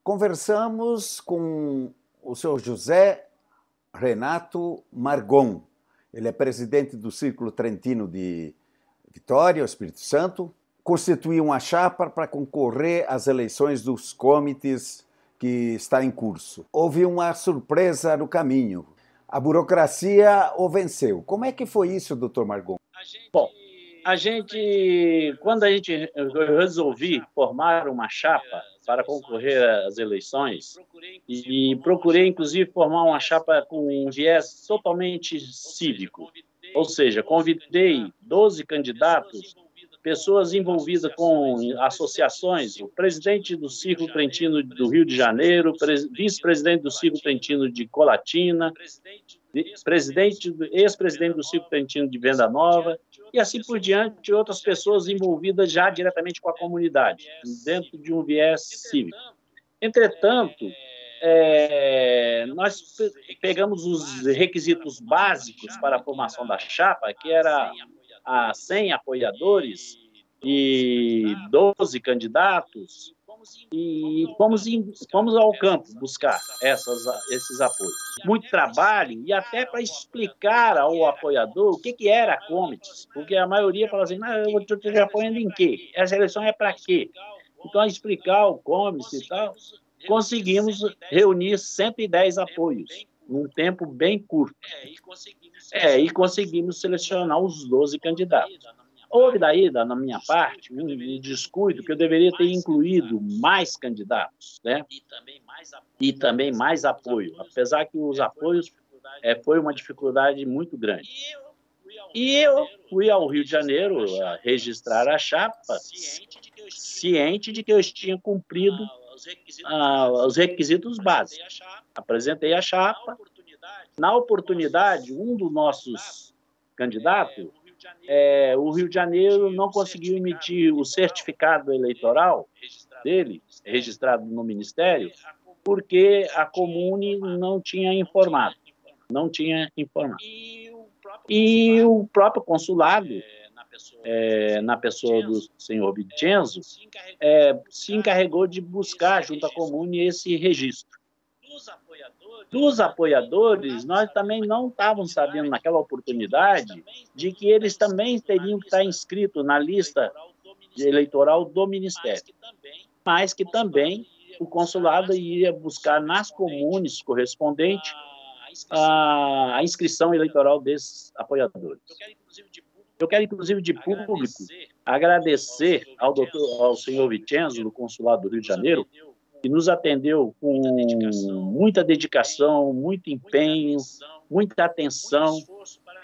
Conversamos com o senhor José Renato Margon. Ele é presidente do Círculo Trentino de Vitória, Espírito Santo. Constituiu uma chapa para concorrer às eleições dos comitês que está em curso. Houve uma surpresa no caminho. A burocracia o venceu. Como é que foi isso, doutor Margon? Bom, quando eu resolvi formar uma chapa para concorrer às eleições, e procurei, inclusive, formar uma chapa com um viés totalmente cívico, ou seja, convidei 12 candidatos, pessoas envolvidas com associações, o presidente do Círculo Trentino do Rio de Janeiro, vice-presidente do Círculo Trentino de Colatina, ex-presidente do Círculo Trentino de Venda Nova, e assim por diante, outras pessoas envolvidas já diretamente com a comunidade, dentro de um viés cívico. Entretanto, nós pegamos os requisitos básicos para a formação da chapa, que era a 100 apoiadores e 12 candidatos, e fomos ao campo buscar esses apoios. Muito trabalho, e até para explicar ao apoiador o que era a Comites, porque a maioria fala assim, eu estou te apoiando em quê? Essa eleição é para quê? Então, a explicar o Comites e tal, conseguimos reunir 110 apoios, num tempo bem curto. E conseguimos selecionar os 12 candidatos. Houve daí, na minha parte, um descuido que eu deveria ter incluído mais candidatos, né? E também mais apoio, apesar que os apoios foi uma dificuldade muito grande. E eu fui ao Rio de Janeiro registrar a chapa, ciente de que eu tinha cumprido os requisitos básicos. Apresentei a chapa. Na oportunidade, um dos nossos candidatos, o Rio de Janeiro não conseguiu emitir o certificado eleitoral dele, registrado no Ministério, porque a Comune não tinha informado. E o próprio consulado, na pessoa do senhor Vincenzo, se encarregou de buscar junto à Comune esse registro. Dos apoiadores, nós também não estávamos sabendo naquela oportunidade de que eles também teriam que estar inscritos na lista eleitoral do Ministério, mas que também o consulado ia buscar nas comunes correspondentes a inscrição eleitoral desses apoiadores. Eu quero, inclusive, de público, agradecer ao senhor Vincenzo, do consulado do Rio de Janeiro, que nos atendeu com muita dedicação, muito empenho, muita atenção,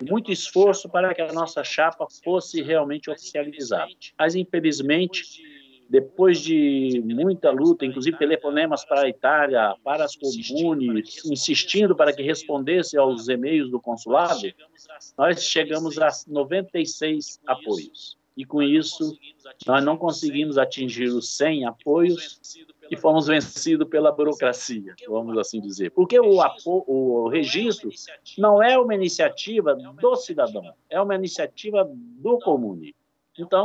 muito esforço para que a nossa chapa fosse realmente oficializada. Mas, infelizmente, depois de muita luta, inclusive telefonemas para a Itália, para as comunes, insistindo para que respondesse aos e-mails do consulado, nós chegamos a 96 apoios. E, com isso, nós não conseguimos atingir os 100 apoios, e fomos vencidos pela burocracia, vamos assim dizer. Porque o registro não é uma iniciativa do cidadão, é uma iniciativa do comune. Então,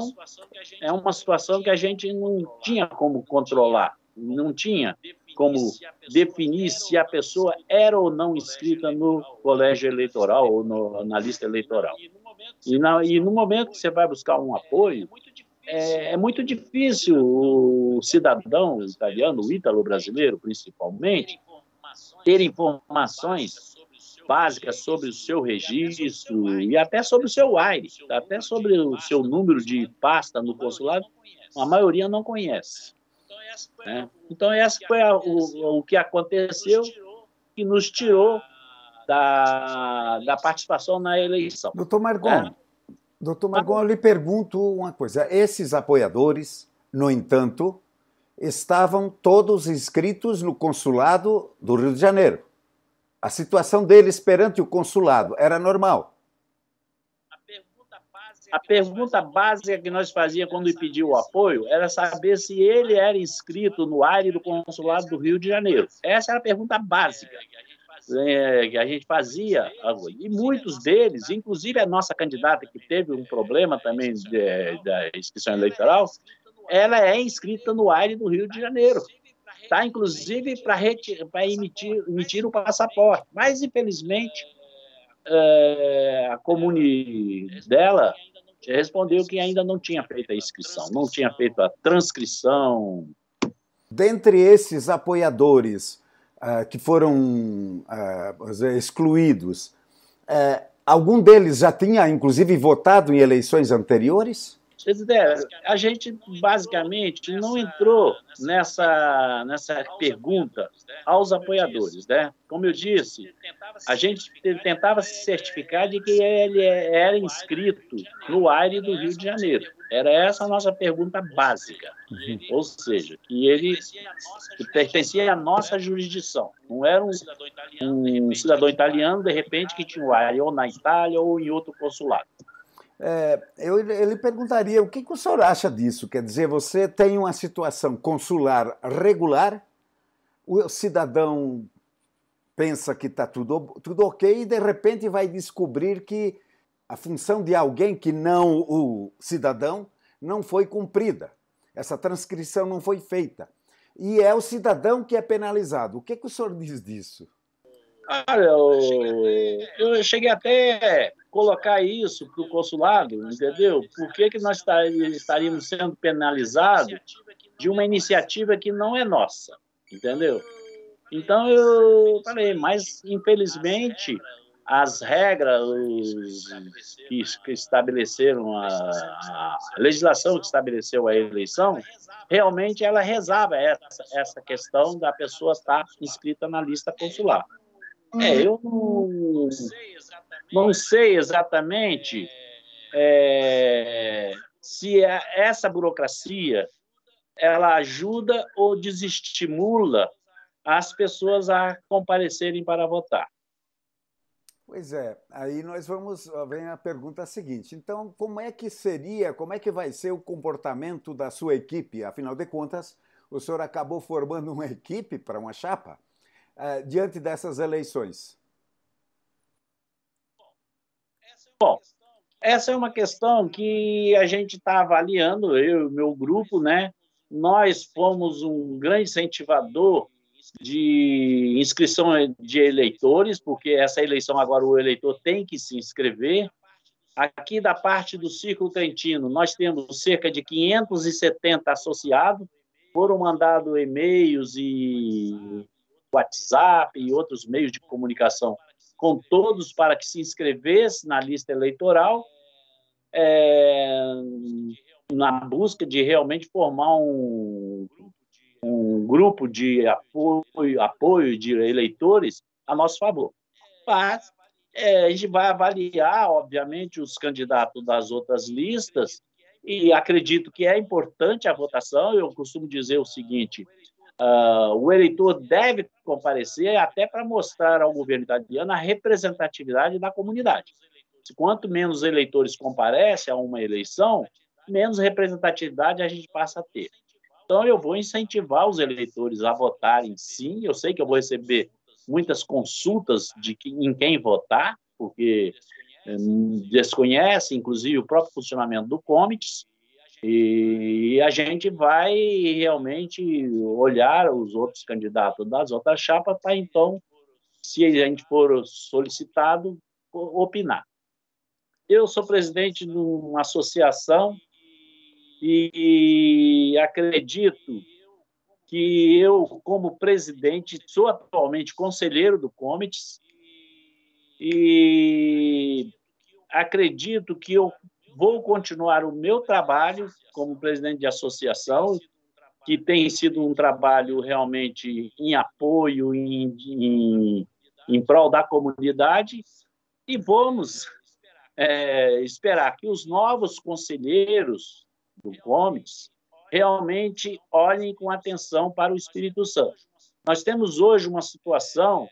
é uma situação que a gente não tinha como controlar, não tinha como definir se a pessoa era ou não inscrita no colégio eleitoral ou na lista eleitoral. E no momento que você vai buscar um apoio, é muito difícil o cidadão italiano, o ítalo-brasileiro principalmente, ter informações básicas sobre o seu registro e até sobre o seu AIRE, até sobre o seu número de pasta no consulado, a maioria não conhece. Então, essa foi o que aconteceu, que nos tirou da participação na eleição. Doutor Margon, eu lhe pergunto uma coisa. Esses apoiadores, no entanto, estavam todos inscritos no consulado do Rio de Janeiro. A situação deles perante o consulado era normal? A pergunta básica que nós fazíamos quando pediu o apoio era saber se ele era inscrito no AIRE do consulado do Rio de Janeiro. Essa era a pergunta básica que a gente fazia, e muitos deles, inclusive a nossa candidata que teve um problema também da inscrição eleitoral, ela é inscrita no AIRE do Rio de Janeiro. Tá, inclusive para emitir o passaporte. Mas, infelizmente, a comune dela respondeu que ainda não tinha feito a inscrição, não tinha feito a transcrição. Dentre esses apoiadores que foram excluídos, algum deles já tinha, inclusive, votado em eleições anteriores? A gente, basicamente, não entrou nessa pergunta aos apoiadores, né? Como eu disse, a gente tentava se certificar de que ele era inscrito no AIRE do Rio de Janeiro. Era essa a nossa pergunta básica. Ou seja, que ele pertencia à nossa jurisdição. Não era um cidadão italiano, de repente, que tinha o AIRE ou na Itália ou em outro consulado. Ele perguntaria o que o senhor acha disso? Quer dizer, você tem uma situação consular regular, o cidadão pensa que está tudo ok e, de repente, vai descobrir que a função de alguém que não o cidadão não foi cumprida. Essa transcrição não foi feita. E é o cidadão que é penalizado. O que o senhor diz disso? Olha, eu cheguei até colocar isso para o consulado, entendeu? Por que nós estaríamos sendo penalizados de uma iniciativa que não é nossa, entendeu? Então, eu falei, mas, infelizmente, as regras que estabeleceram, a legislação que estabeleceu a eleição, realmente ela rezava essa questão da pessoa estar inscrita na lista consular. Eu não sei exatamente se essa burocracia ela ajuda ou desestimula as pessoas a comparecerem para votar. Pois é, aí vem a pergunta seguinte. Então, como é que vai ser o comportamento da sua equipe? Afinal de contas, o senhor acabou formando uma equipe para uma chapa diante dessas eleições. Bom, essa é uma questão que a gente está avaliando, eu e o meu grupo, né? Nós fomos um grande incentivador de inscrição de eleitores, porque essa eleição agora o eleitor tem que se inscrever. Aqui da parte do Círculo Trentino, nós temos cerca de 570 associados, foram mandados e-mails e WhatsApp e outros meios de comunicação com todos para que se inscrevesse na lista eleitoral, na busca de realmente formar um grupo de apoio de eleitores a nosso favor. Mas a gente vai avaliar, obviamente, os candidatos das outras listas e acredito que é importante a votação. Eu costumo dizer o seguinte, o eleitor deve comparecer até para mostrar ao governo italiano a representatividade da comunidade. Quanto menos eleitores comparecem a uma eleição, menos representatividade a gente passa a ter. Então, eu vou incentivar os eleitores a votarem sim. Eu sei que eu vou receber muitas consultas em quem votar, porque desconhece, inclusive, o próprio funcionamento do Comites, e a gente vai realmente olhar os outros candidatos das outras chapas para, então, se a gente for solicitado, opinar. Eu sou presidente de uma associação e acredito que eu, como presidente, sou atualmente conselheiro do Comites e acredito que eu vou continuar o meu trabalho como presidente de associação, que tem sido um trabalho realmente em apoio, em prol da comunidade, e vamos esperar que os novos conselheiros do Comites realmente olhem com atenção para o Espírito Santo. Nós temos hoje uma situação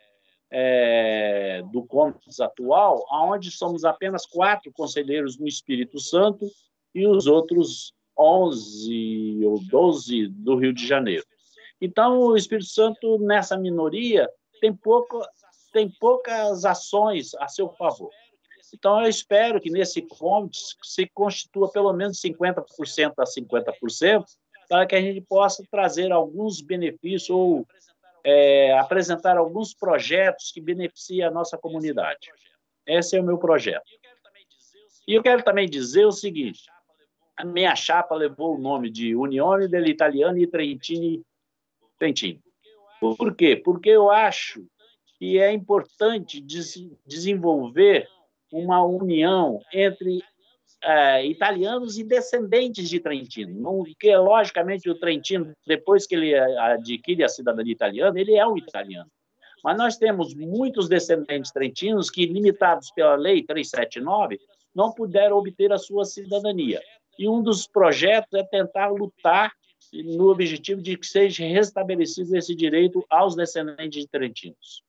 do Comites atual, onde somos apenas 4 conselheiros no Espírito Santo e os outros 11 ou 12 do Rio de Janeiro. Então, o Espírito Santo, nessa minoria, tem poucas ações a seu favor. Então, eu espero que nesse Comites se constitua pelo menos 50% a 50%, para que a gente possa trazer alguns benefícios ou apresentar alguns projetos que beneficiem a nossa comunidade. Esse é o meu projeto. E eu quero também dizer o seguinte: a minha chapa levou o nome de Unione degli Italiani Trentini. Por quê? Porque eu acho que é importante desenvolver uma união entre italianos e descendentes de Trentino. Porque, logicamente, o Trentino, depois que ele adquire a cidadania italiana, ele é um italiano. Mas nós temos muitos descendentes trentinos que, limitados pela Lei 379, não puderam obter a sua cidadania. E um dos projetos é tentar lutar no objetivo de que seja restabelecido esse direito aos descendentes de trentinos.